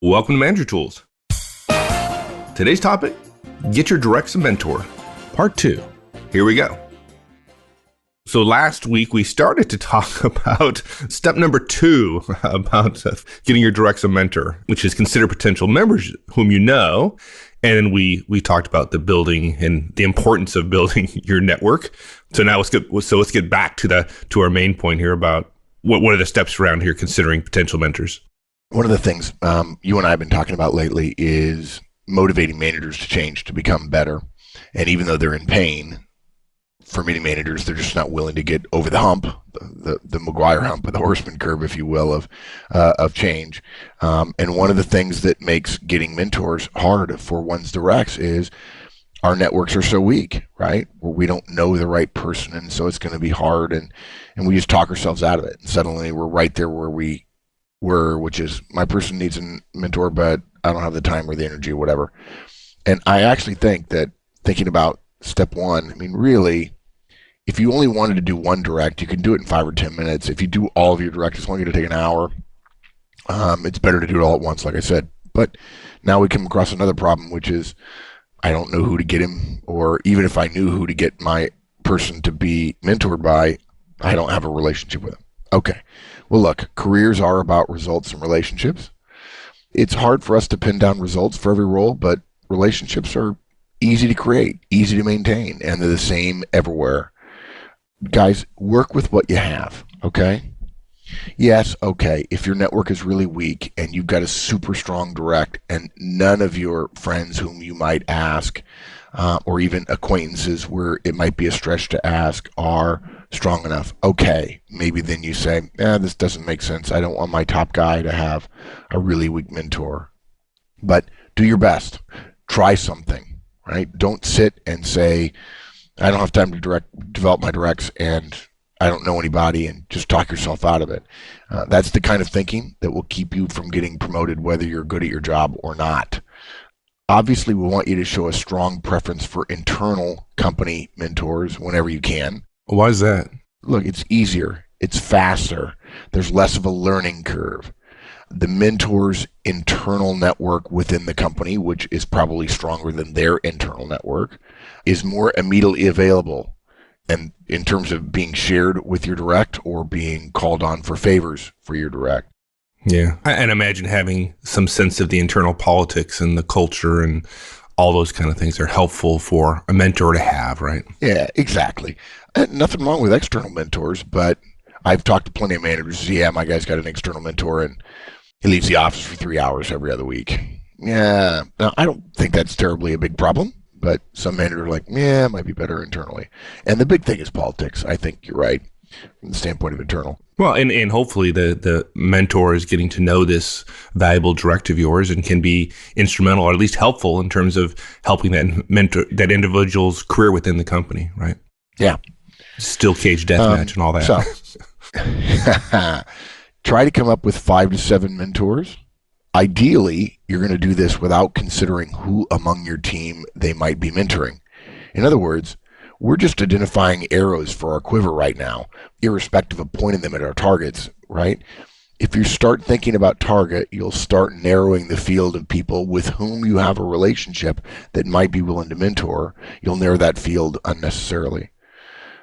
Welcome to Manager Tools. Today's topic, get your directs a mentor, part 2. Here we go. So last week we started to talk about step number 2 about getting your directs a mentor, which is consider potential members whom you know. And then we talked about the building and the importance of building your network. So now let's get back to our main point here about what are the steps around here considering potential mentors. One of the things you and I have been talking about lately is motivating managers to change, to become better. And even though they're in pain, for many managers, they're just not willing to get over the hump, the McGuire hump, or the horseman curve, if you will, of change. And one of the things that makes getting mentors hard for one's directs is our networks are so weak, right? Where we don't know the right person, and so it's going to be hard, and we just talk ourselves out of it. And suddenly we're right there where we were, which is my person needs a mentor, but I don't have the time or the energy or whatever. And I actually think that thinking about step 1, I mean, really, if you only wanted to do one direct, you can do it in 5 or 10 minutes. If you do all of your directs, it's only going to take an hour. It's better to do it all at once, like I said. But now we come across another problem, which is I don't know who to get him, or even if I knew who to get my person to be mentored by, I don't have a relationship with him. Okay. Well, look, careers are about results and relationships. It's hard for us to pin down results for every role, but relationships are easy to create, easy to maintain, and they're the same everywhere. Guys, work with what you have, okay? Yes, okay, if your network is really weak and you've got a super strong direct and none of your friends whom you might ask, or even acquaintances where it might be a stretch to ask, are strong enough, okay, maybe then you say, this doesn't make sense. I don't want my top guy to have a really weak mentor. But do your best. Try something, right? Don't sit and say, I don't have time to develop my directs and I don't know anybody, and just talk yourself out of it. That's the kind of thinking that will keep you from getting promoted, whether you're good at your job or not. Obviously, we want you to show a strong preference for internal company mentors whenever you can. Why is that? Look, it's easier. It's faster. There's less of a learning curve. The mentor's internal network within the company, which is probably stronger than their internal network, is more immediately available. And in terms of being shared with your direct or being called on for favors for your direct. Yeah. And imagine having some sense of the internal politics and the culture and all those kind of things are helpful for a mentor to have, right? Yeah, exactly. Nothing wrong with external mentors, but I've talked to plenty of managers. Yeah, my guy's got an external mentor and he leaves the office for 3 hours every other week. Yeah, now I don't think that's terribly a big problem, but some managers are like, yeah, it might be better internally. And the big thing is politics. I think you're right from the standpoint of internal. Well, and hopefully the mentor is getting to know this valuable direct of yours and can be instrumental or at least helpful in terms of helping that individual's career within the company, right? Yeah. Steel cage deathmatch and all that. So, try to come up with 5 to 7 mentors. Ideally, you're going to do this without considering who among your team they might be mentoring. In other words, we're just identifying arrows for our quiver right now, irrespective of pointing them at our targets, right? If you start thinking about target, you'll start narrowing the field of people with whom you have a relationship that might be willing to mentor. You'll narrow that field unnecessarily.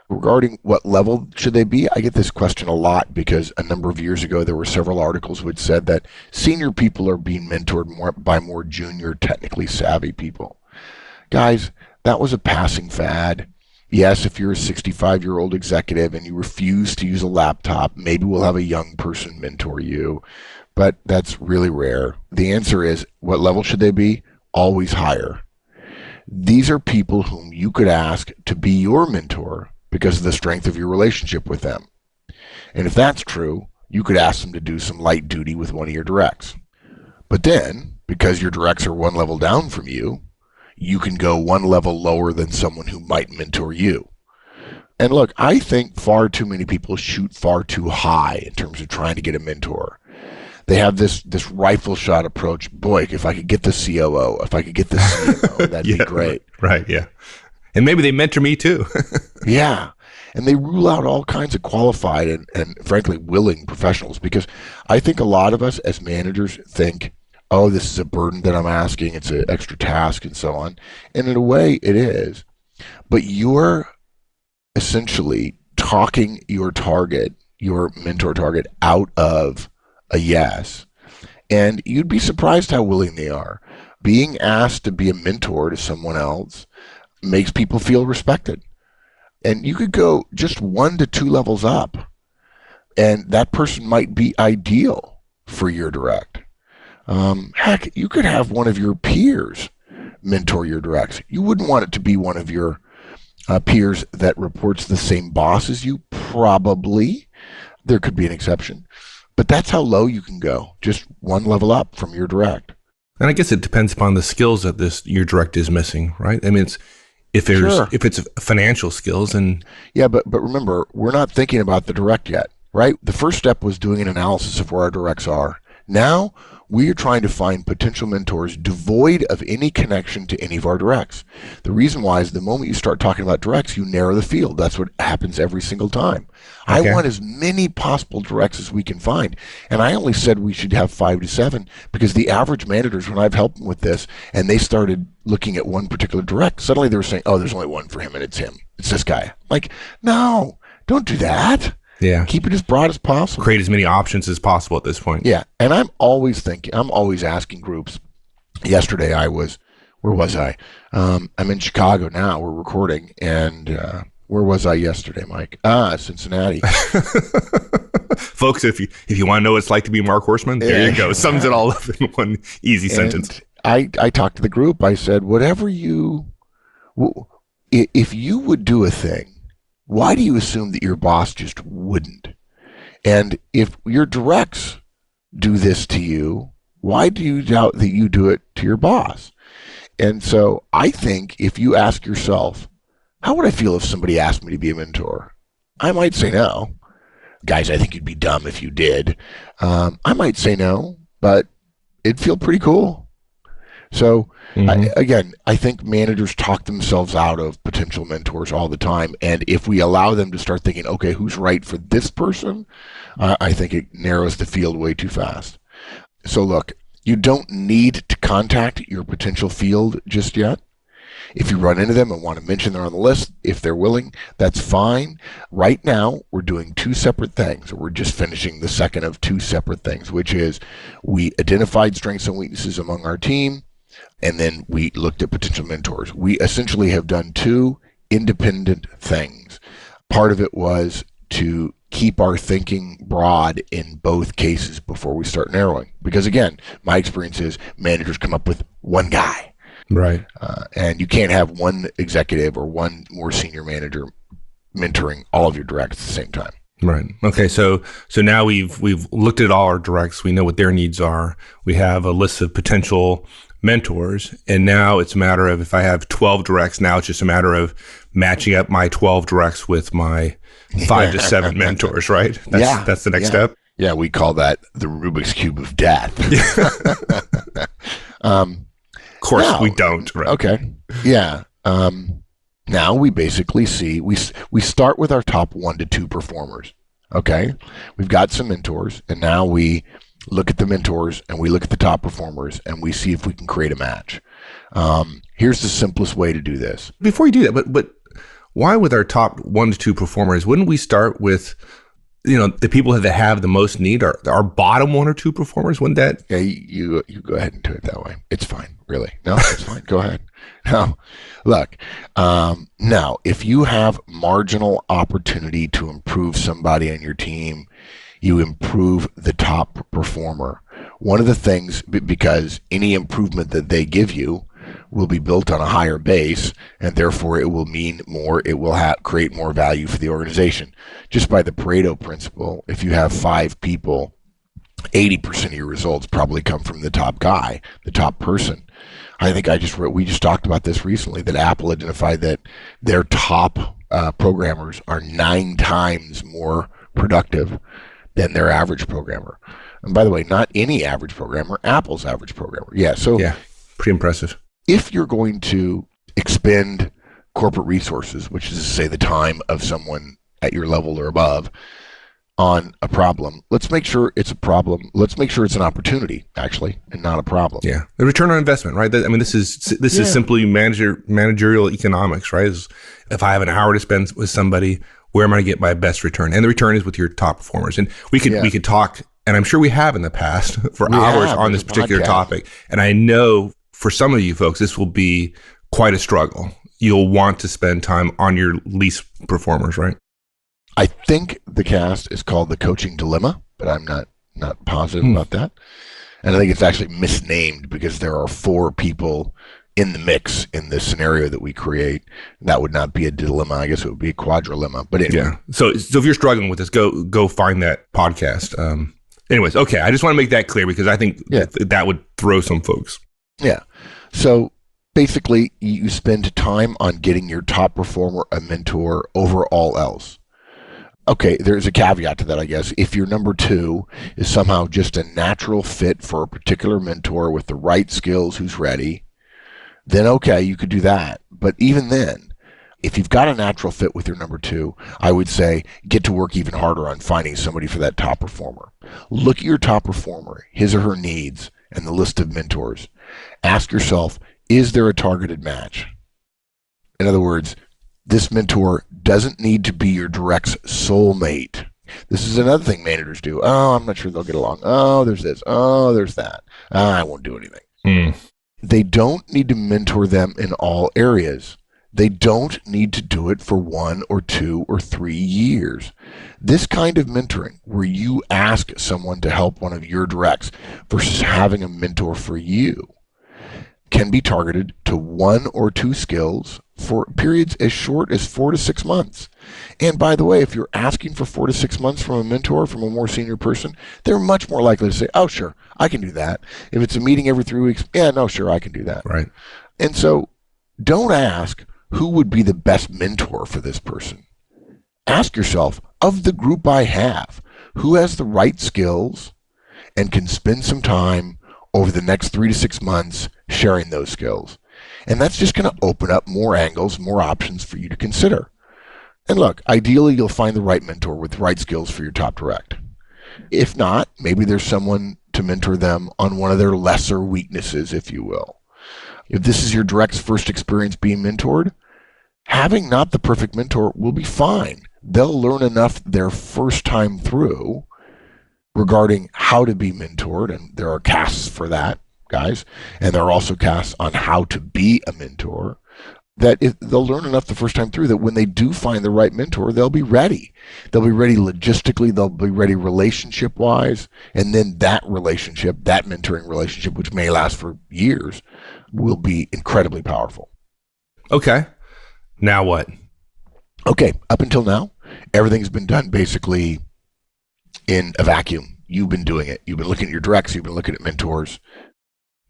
Regarding what level should they be, I get this question a lot because a number of years ago there were several articles which said that senior people are being mentored by more junior, technically savvy people. Guys, that was a passing fad. Yes, if you're a 65-year-old executive and you refuse to use a laptop, maybe we'll have a young person mentor you, but that's really rare. The answer is, what level should they be? Always higher. These are people whom you could ask to be your mentor because of the strength of your relationship with them. And if that's true, you could ask them to do some light duty with one of your directs. But then, because your directs are one level down from you, you can go one level lower than someone who might mentor you. And look, I think far too many people shoot far too high in terms of trying to get a mentor. They have this rifle shot approach. Boy, if I could get the COO, if I could get the CMO, that'd be great. Right, yeah. And maybe they mentor me too. Yeah. And they rule out all kinds of qualified and frankly willing professionals, because I think a lot of us as managers think oh, this is a burden that I'm asking. It's an extra task and so on. And in a way, it is. But you're essentially talking your target, your mentor target, out of a yes. And you'd be surprised how willing they are. Being asked to be a mentor to someone else makes people feel respected. And you could go just 1 to 2 levels up, and that person might be ideal for your direct. Heck, you could have one of your peers mentor your directs. You wouldn't want it to be one of your peers that reports the same boss as you, probably. There could be an exception. But that's how low you can go, just 1 level up from your direct. And I guess it depends upon the skills that your direct is missing, right? I mean, if it's financial skills and yeah, but remember, we're not thinking about the direct yet, right? The first step was doing an analysis of where our directs are. Now we are trying to find potential mentors devoid of any connection to any of our directs. The reason why is the moment you start talking about directs, you narrow the field. That's what happens every single time. Okay. I want as many possible directs as we can find. And I only said we should have 5 to 7 because the average managers, when I've helped them with this, and they started looking at one particular direct, suddenly they were saying, oh, there's only one for him and it's him. It's this guy. I'm like, no, don't do that. Yeah. Keep it as broad as possible. Create as many options as possible at this point. Yeah. And I'm always asking groups. Yesterday where was I? I'm in Chicago now. We're recording. And where was I yesterday, Mike? Cincinnati. Folks, if you want to know what it's like to be Mark Horstman, there you go. Sums it all up in one easy sentence. I talked to the group. I said, if you would do a thing, why do you assume that your boss just wouldn't? And if your directs do this to you, why do you doubt that you do it to your boss? And so I think if you ask yourself, how would I feel if somebody asked me to be a mentor? I might say no. Guys, I think you'd be dumb if you did. I might say no, but it'd feel pretty cool. So, I think managers talk themselves out of potential mentors all the time. And if we allow them to start thinking, okay, who's right for this person? I think it narrows the field way too fast. So look, you don't need to contact your potential field just yet. If you run into them and want to mention they're on the list, if they're willing, that's fine. Right now, we're doing 2 separate things. We're just finishing the second of 2 separate things, which is we identified strengths and weaknesses among our team. And then we looked at potential mentors. We essentially have done 2 independent things. Part of it was to keep our thinking broad in both cases before we start narrowing. Because again, my experience is managers come up with one guy. Right. And you can't have one executive or one more senior manager mentoring all of your directs at the same time. Right. Okay. So now we've looked at all our directs. We know what their needs are. We have a list of potential mentors, and now it's a matter of, if I have 12 directs, now it's just a matter of matching up my 12 directs with my 5 to 7 mentors, right? That's the next step. Yeah, we call that the Rubik's Cube of death. Of course, we don't. Right? Okay. Yeah. Now we basically see, we start with our top 1 to 2 performers. Okay. We've got some mentors, and now we look at the mentors and we look at the top performers and we see if we can create a match. Here's the simplest way to do this. Before you do that, but why with our top 1 to 2 performers, wouldn't we start with, the people that have the most need, our bottom 1 or 2 performers? Wouldn't that? Yeah, you go ahead and do it that way. It's fine, really. No, it's fine. Go ahead. No, look, now, if you have marginal opportunity to improve somebody on your team, you improve the top performer. One of the things, because any improvement that they give you will be built on a higher base, and therefore it will mean more, it will create more value for the organization. Just by the Pareto principle, if you have 5 people, 80% of your results probably come from the top guy, the top person. I think we just talked about this recently, that Apple identified that their top programmers are 9 times more productive than their average programmer. And by the way, not any average programmer, Apple's average programmer. Yeah, pretty impressive. If you're going to expend corporate resources, which is to say the time of someone at your level or above, on a problem, let's make sure it's a problem. Let's make sure it's an opportunity, actually, and not a problem. Yeah. The return on investment, right? I mean, this is simply managerial economics, right? If I have an hour to spend with somebody, where am I going to get my best return? And the return is with your top performers. And we could talk, and I'm sure we have in the past, for hours on this particular topic. And I know for some of you folks, this will be quite a struggle. You'll want to spend time on your least performers, right? I think the cast is called The Coaching Dilemma, but I'm not positive about that. And I think it's actually misnamed because there are 4 people in the mix in this scenario that we create. That would not be a dilemma. I guess it would be a quadrilemma. But anyway. Yeah. So if you're struggling with this, go find that podcast. Anyways, okay. I just want to make that clear because I think that would throw some folks. Yeah. So basically, you spend time on getting your top performer a mentor over all else. Okay, there's a caveat to that, I guess. If your number 2 is somehow just a natural fit for a particular mentor with the right skills who's ready, then okay, you could do that. But even then, if you've got a natural fit with your number 2, I would say get to work even harder on finding somebody for that top performer. Look at your top performer, his or her needs, and the list of mentors. Ask yourself, is there a targeted match? In other words, this mentor doesn't need to be your direct's soulmate. This is another thing managers do. Oh, I'm not sure they'll get along. Oh, there's this. Oh, there's that. I won't do anything. They don't need to mentor them in all areas. They don't need to do it for 1 or 2 or 3 years. This kind of mentoring, where you ask someone to help one of your directs versus having a mentor for you, can be targeted to 1 or 2 skills for periods as short as 4 to 6 months. And by the way, if you're asking for 4 to 6 months from a mentor, from a more senior person, they're much more likely to say, oh, sure, I can do that. If it's a meeting every 3 weeks, yeah, no, sure, I can do that. Right. And so don't ask who would be the best mentor for this person. Ask yourself, of the group I have, who has the right skills and can spend some time over the next 3 to 6 months sharing those skills. And that's just going to open up more angles, more options for you to consider. And look, ideally, you'll find the right mentor with the right skills for your top direct. If not, maybe there's someone to mentor them on one of their lesser weaknesses, if you will. If this is your direct's first experience being mentored, having not the perfect mentor will be fine. They'll learn enough their first time through regarding how to be mentored, and there are casts for that, guys, and there are also casts on how to be a mentor, that they'll learn enough the first time through that when they do find the right mentor, they'll be ready. They'll be ready logistically, they'll be ready relationship-wise, and then that relationship, that mentoring relationship, which may last for years, will be incredibly powerful. Okay. Now what? Okay, up until now, everything's been done basically in a vacuum. You've been doing it. You've been looking at your directs, you've been looking at mentors.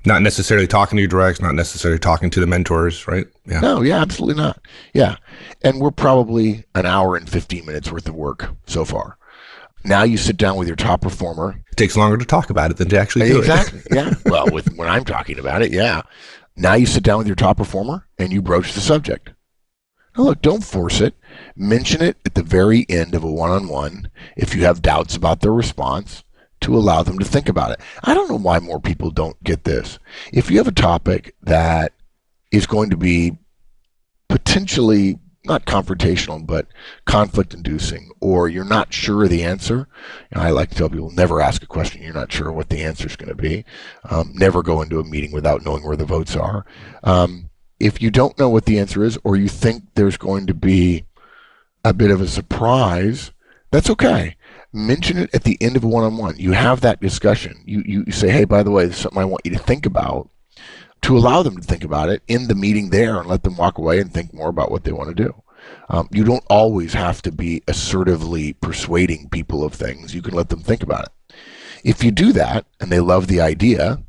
Not necessarily talking to your directs, not necessarily talking to the mentors, right? Yeah. No, yeah, absolutely not. Yeah. And we're probably an hour and 15 minutes worth of work so far. Now you sit down with your top performer. It takes longer to talk about it than to actually do it. Exactly. Yeah. Well, when I'm talking about it, yeah. Now you sit down with your top performer and you broach the subject. Now look, don't force it. Mention it at the very end of a one-on-one if you have doubts about their response, to allow them to think about it. I don't know why more people don't get this. If you have a topic that is going to be potentially not confrontational, but conflict-inducing, or you're not sure of the answer, and I like to tell people, never ask a question you're not sure what the answer is going to be. Never go into a meeting without knowing where the votes are. If you don't know what the answer is, or you think there's going to be a bit of a surprise, that's okay. Mention it at the end of a one-on-one. You have that discussion. You say, hey, by the way, this is something I want you to think about, to allow them to think about it in the meeting there and let them walk away and think more about what they want to do. You don't always have to be assertively persuading people of things. You can let them think about it. If you do that and they love the idea,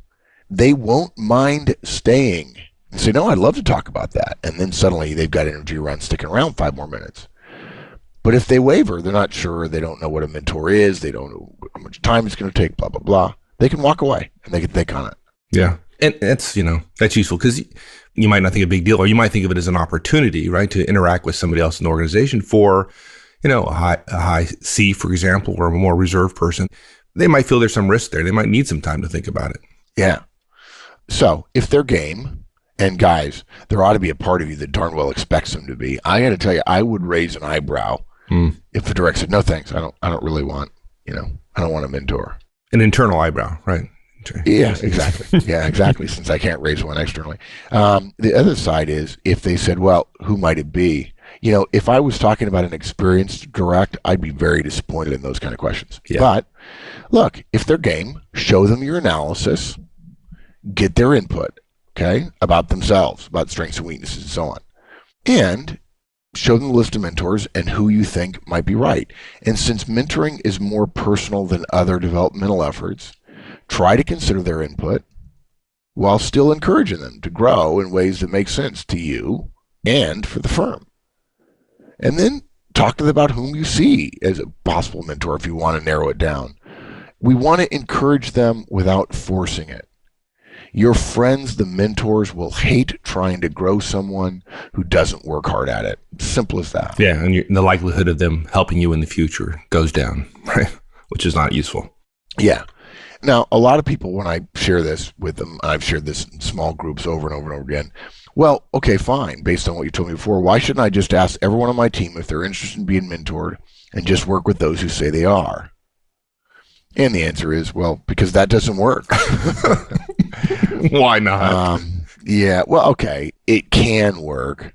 they won't mind staying and say, no, I'd love to talk about that. And then suddenly they've got energy around sticking around 5 more minutes. But if they waver, they're not sure, they don't know what a mentor is, they don't know how much time it's going to take, blah, blah, blah, they can walk away and they can think on it. Yeah. And that's useful because you might not think a big deal, or you might think of it as an opportunity, right, to interact with somebody else in the organization for, a high C, for example, or a more reserved person, they might feel there's some risk there. They might need some time to think about it. Yeah. So if they're game, and guys, there ought to be a part of you that darn well expects them to be. I got to tell you, I would raise an eyebrow if the direct said, "No, thanks. I don't really want, I don't want a mentor." An internal eyebrow, right? Yeah, exactly. Yeah, exactly. Since I can't raise one externally. The other side is if they said, "Well, who might it be?" If I was talking about an experienced direct, I'd be very disappointed in those kind of questions. Yeah. But look, if they're game, show them your analysis, get their input, okay, about themselves, about strengths and weaknesses and so on. And show them the list of mentors and who you think might be right. And since mentoring is more personal than other developmental efforts, try to consider their input while still encouraging them to grow in ways that make sense to you and for the firm. And then talk to them about whom you see as a possible mentor if you want to narrow it down. We want to encourage them without forcing it. Your friends, the mentors, will hate trying to grow someone who doesn't work hard at it. Simple as that. Yeah, and the likelihood of them helping you in the future goes down, right? Which is not useful. Yeah. Now, a lot of people, when I share this with them, I've shared this in small groups over and over and over again. Well, okay, fine. Based on what you told me before, why shouldn't I just ask everyone on my team if they're interested in being mentored and just work with those who say they are? And the answer is, well, because that doesn't work. Why not? Yeah, well, okay, it can work.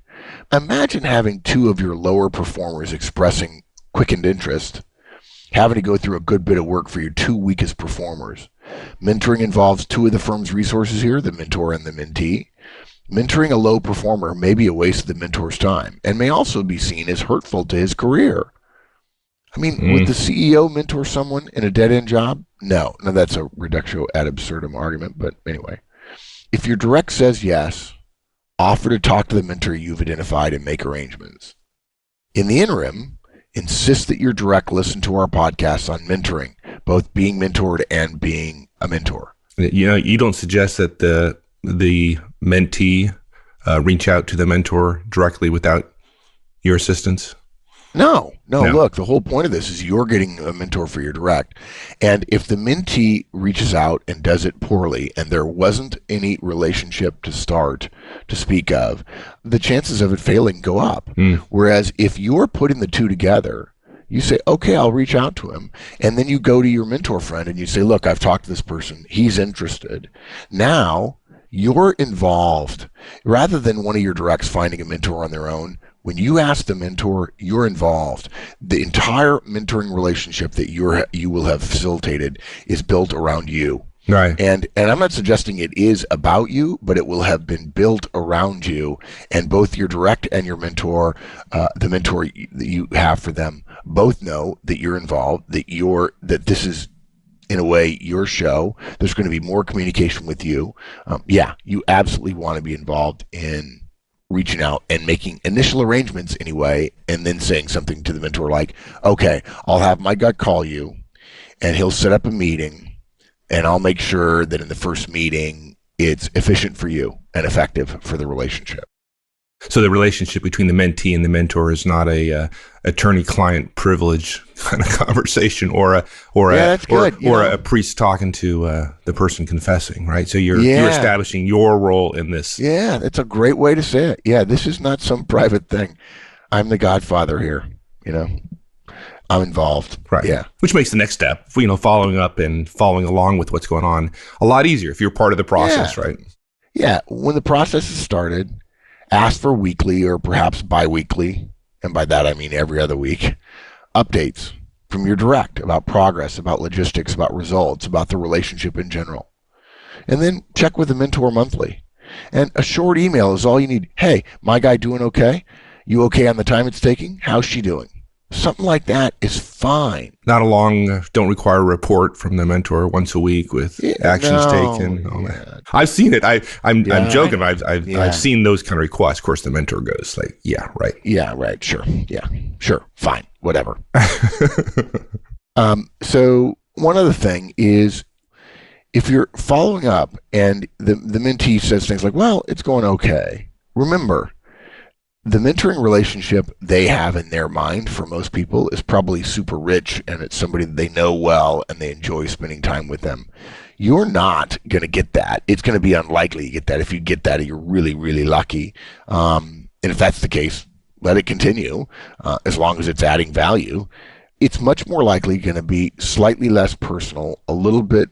Imagine having two of your lower performers expressing quickened interest, having to go through a good bit of work for your two weakest performers. Mentoring involves two of the firm's resources here, the mentor and the mentee. Mentoring a low performer may be a waste of the mentor's time and may also be seen as hurtful to his career. I mean, would the CEO mentor someone in a dead-end job? No. Now, that's a reductio ad absurdum argument, but anyway. If your direct says yes, offer to talk to the mentor you've identified and make arrangements. In the interim, insist that your direct listen to our podcasts on mentoring, both being mentored and being a mentor. You don't suggest that the mentee reach out to the mentor directly without your assistance? No. Look, the whole point of this is you're getting a mentor for your direct. And if the mentee reaches out and does it poorly and there wasn't any relationship to start to speak of, the chances of it failing go up. Whereas if you're putting the two together, you say, okay, I'll reach out to him. And then you go to your mentor friend and you say, look, I've talked to this person. He's interested. Now you're involved. Rather than one of your directs finding a mentor on their own, when you ask the mentor, you're involved. The entire mentoring relationship that you will have facilitated is built around you. Right. And I'm not suggesting it is about you, but it will have been built around you. And both your direct and your mentor, the mentor that you have for them, both know that you're involved, that this is, in a way, your show. There's going to be more communication with you. You absolutely want to be involved in reaching out and making initial arrangements anyway, and then saying something to the mentor like, okay, I'll have my gut call you, and he'll set up a meeting, and I'll make sure that in the first meeting it's efficient for you and effective for the relationship. So the relationship between the mentee and the mentor is not a attorney-client privilege kind of conversation, or a priest talking to the person confessing, right? So you're establishing your role in this. Yeah, that's a great way to say it. Yeah, this is not some private thing. I'm the godfather here. I'm involved. Right. Yeah. Which makes the next step, following up and following along with what's going on, a lot easier if you're part of the process, right? Yeah. When the process is started, ask for weekly or perhaps bi-weekly, and by that I mean every other week, updates from your direct about progress, about logistics, about results, about the relationship in general. And then check with the mentor monthly. And a short email is all you need. Hey, my guy doing okay? You okay on the time it's taking? How's she doing? Something like that is fine. Not a long, don't require a report from the mentor once a week with actions taken. I've seen it. I'm joking. I've seen those kind of requests. Of course, the mentor goes like, yeah, right. Yeah, right. Sure. Yeah, sure. Fine. Whatever. So one other thing is, if you're following up and the mentee says things like, well, it's going okay. Remember, the mentoring relationship they have in their mind for most people is probably super rich, and it's somebody that they know well and they enjoy spending time with them. You're not going to get that. It's going to be unlikely you get that. If you get that, you're really, really lucky. And if that's the case, let it continue as long as it's adding value. It's much more likely going to be slightly less personal, a little bit,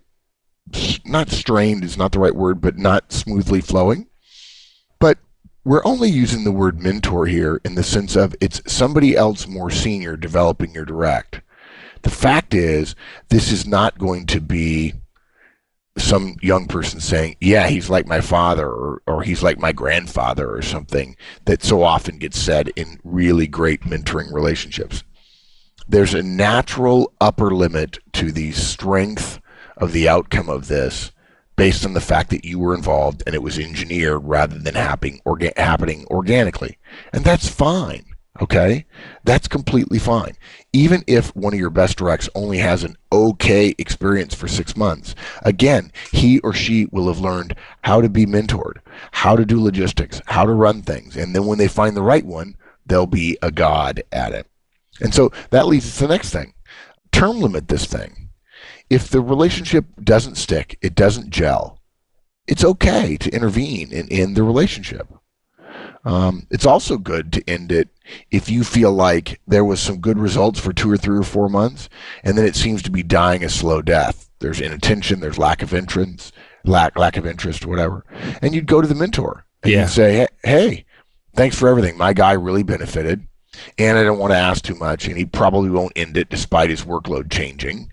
not strained is not the right word, but not smoothly flowing. But we're only using the word mentor here in the sense of it's somebody else more senior developing your direct. The fact is, this is not going to be some young person saying, yeah, he's like my father, or he's like my grandfather, or something that so often gets said in really great mentoring relationships. There's a natural upper limit to the strength of the outcome of this based on the fact that you were involved and it was engineered rather than happening organically. And that's fine, okay? That's completely fine. Even if one of your best directs only has an okay experience for 6 months, again, he or she will have learned how to be mentored, how to do logistics, how to run things. And then when they find the right one, they'll be a god at it. And so that leads us to the next thing. Term limit this thing. If the relationship doesn't stick, it doesn't gel, it's okay to intervene and end the relationship. It's also good to end it if you feel like there was some good results for 2 or 3 or 4 months, and then it seems to be dying a slow death. There's inattention, there's lack of interest, whatever. And you'd go to the mentor and you'd say, hey, thanks for everything. My guy really benefited, and I don't want to ask too much, and he probably won't end it despite his workload changing.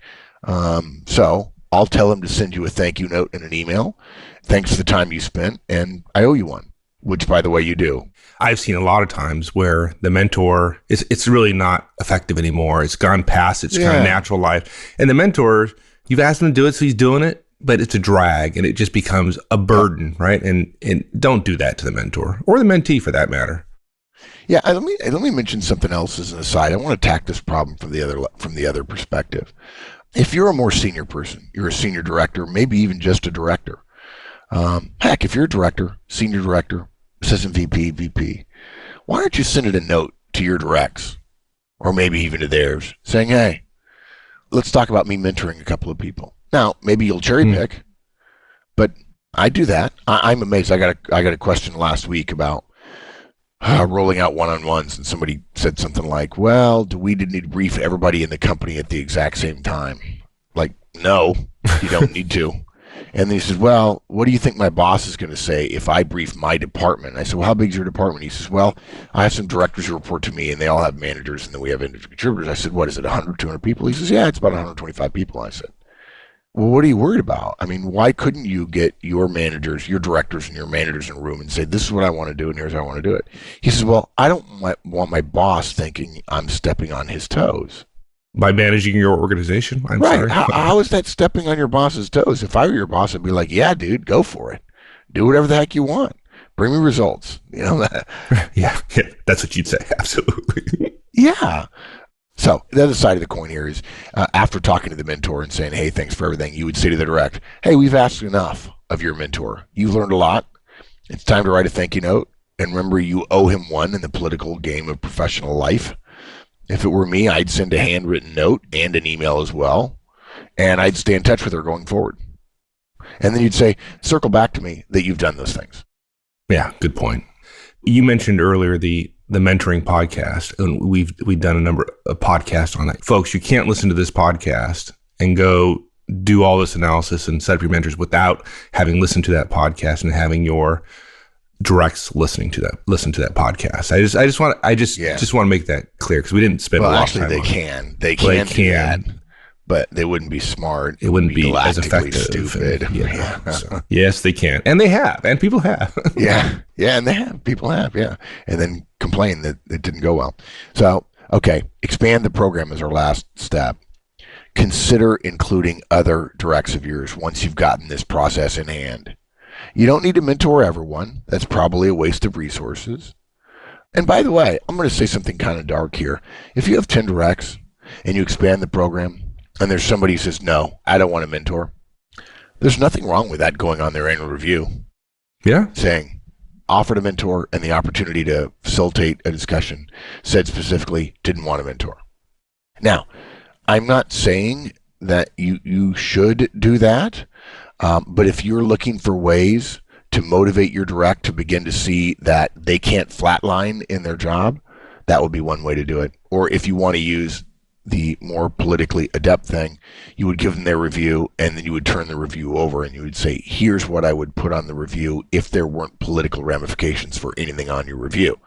So I'll tell him to send you a thank you note and an email. Thanks for the time you spent, and I owe you one, which, by the way, you do. I've seen a lot of times where the mentor, it's really not effective anymore. It's gone past its kind of natural life. And the mentor, you've asked him to do it, so he's doing it, but it's a drag, and it just becomes a burden, right? And don't do that to the mentor, or the mentee for that matter. Yeah, let me mention something else as an aside. I want to attack this problem from the other perspective. If you're a more senior person, you're a senior director, maybe even just a director. Heck, if you're a director, senior director, assistant VP, why don't you send it a note to your directs, or maybe even to theirs, saying, hey, let's talk about me mentoring a couple of people. Now, maybe you'll cherry pick, but I do that. I'm amazed. I got a question last week about rolling out one-on-ones, and somebody said something like, well, do we need to brief everybody in the company at the exact same time? Like, no, you don't need to. And then he says, well, what do you think my boss is going to say if I brief my department? And I said, well, how big is your department? He says, well, I have some directors who report to me, and they all have managers, and then we have individual contributors. I said, what is it, 100, 200 people? He says, yeah, it's about 125 people. I said, well, what are you worried about? I mean, why couldn't you get your managers, your directors, and your managers in a room and say, this is what I want to do, and here's how I want to do it? He says, well, I don't want my boss thinking I'm stepping on his toes. By managing your organization? I'm right. sorry. How is that stepping on your boss's toes? If I were your boss, I'd be like, yeah, dude, go for it. Do whatever the heck you want. Bring me results. You know that? Yeah, that's what you'd say. Absolutely. Yeah. So the other side of the coin here is after talking to the mentor and saying, hey, thanks for everything, you would say to the direct, hey, we've asked enough of your mentor. You've learned a lot. It's time to write a thank you note. And remember, you owe him one in the political game of professional life. If it were me, I'd send a handwritten note and an email as well, and I'd stay in touch with her going forward. And then you'd say, circle back to me that you've done those things. Yeah, good point. You mentioned earlier the mentoring podcast, and we've done a number of podcasts on that. Folks, you can't listen to this podcast and go do all this analysis and set up your mentors without having listened to that podcast and having your directs listen to that podcast. I just want to make that clear, because we didn't spend a lot of time. They can do that, but they wouldn't be smart. It wouldn't be as effective. Stupid. So, yes, they can, and they have, and people have. and they have. People have, and then complain that it didn't go well. So, okay, expand the program is our last step. Consider including other directs of yours once you've gotten this process in hand. You don't need to mentor everyone. That's probably a waste of resources. And by the way, I'm going to say something kind of dark here. If you have 10 directs and you expand the program and there's somebody who says, no, I don't want to mentor, there's nothing wrong with that going on their annual review. Yeah. Saying, offered a mentor and the opportunity to facilitate a discussion, said specifically didn't want a mentor. Now, I'm not saying that you should do that, but if you're looking for ways to motivate your direct to begin to see that they can't flatline in their job, that would be one way to do it. Or if you want to use the more politically adept thing, you would give them their review, and then you would turn the review over and you would say, here's what I would put on the review if there weren't political ramifications for anything on your review.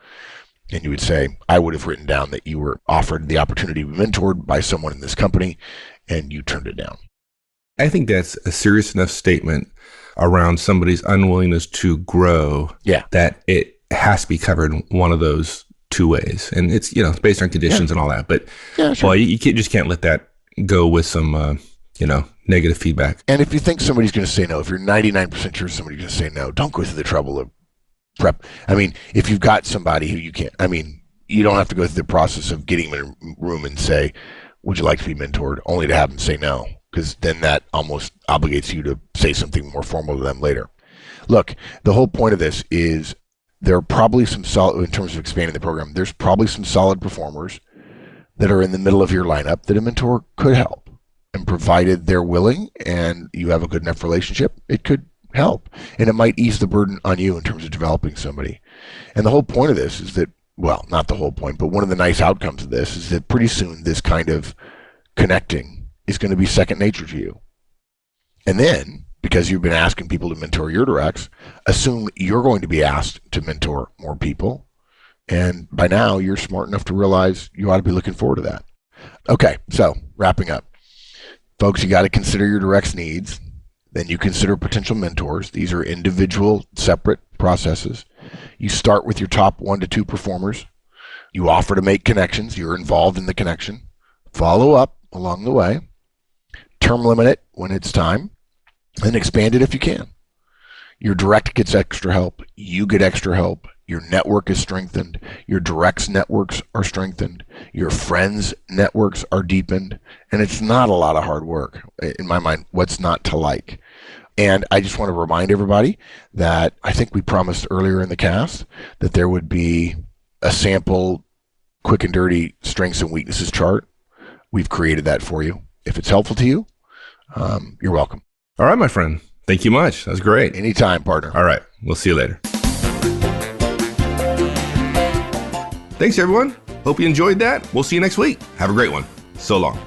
And you would say, I would have written down that you were offered the opportunity to be mentored by someone in this company and you turned it down. I think that's a serious enough statement around somebody's unwillingness to grow that it has to be covered one of those two ways. And it's, it's based on conditions and all that. But well, you just can't let that go with some, negative feedback. And if you think somebody's going to say no, if you're 99% sure somebody's going to say no, don't go through the trouble of prep. I mean, if you've got somebody who you can't, you don't have to go through the process of getting them in a room and say, would you like to be mentored, only to have them say no, because then that almost obligates you to say something more formal to them later. Look, the whole point of this is there are probably some solid, in terms of expanding the program, there's probably some solid performers that are in the middle of your lineup that a mentor could help. And provided they're willing and you have a good enough relationship, it could help. And it might ease the burden on you in terms of developing somebody. And the whole point of this is that, well, not the whole point, but one of the nice outcomes of this is that pretty soon this kind of connecting is going to be second nature to you. And then, because you've been asking people to mentor your directs, assume you're going to be asked to mentor more people. And by now, you're smart enough to realize you ought to be looking forward to that. Okay, so wrapping up. Folks, you got to consider your directs needs. Then you consider potential mentors. These are individual, separate processes. You start with your top 1 to 2 performers. You offer to make connections. You're involved in the connection. Follow up along the way. Term limit it when it's time. And expand it if you can. Your direct gets extra help. You get extra help. Your network is strengthened. Your directs networks are strengthened. Your friends' networks are deepened. And it's not a lot of hard work. In my mind, what's not to like? And I just want to remind everybody that I think we promised earlier in the cast that there would be a sample quick and dirty strengths and weaknesses chart. We've created that for you. If it's helpful to you, you're welcome. All right, my friend. Thank you much. That was great. Anytime, partner. All right. We'll see you later. Thanks, everyone. Hope you enjoyed that. We'll see you next week. Have a great one. So long.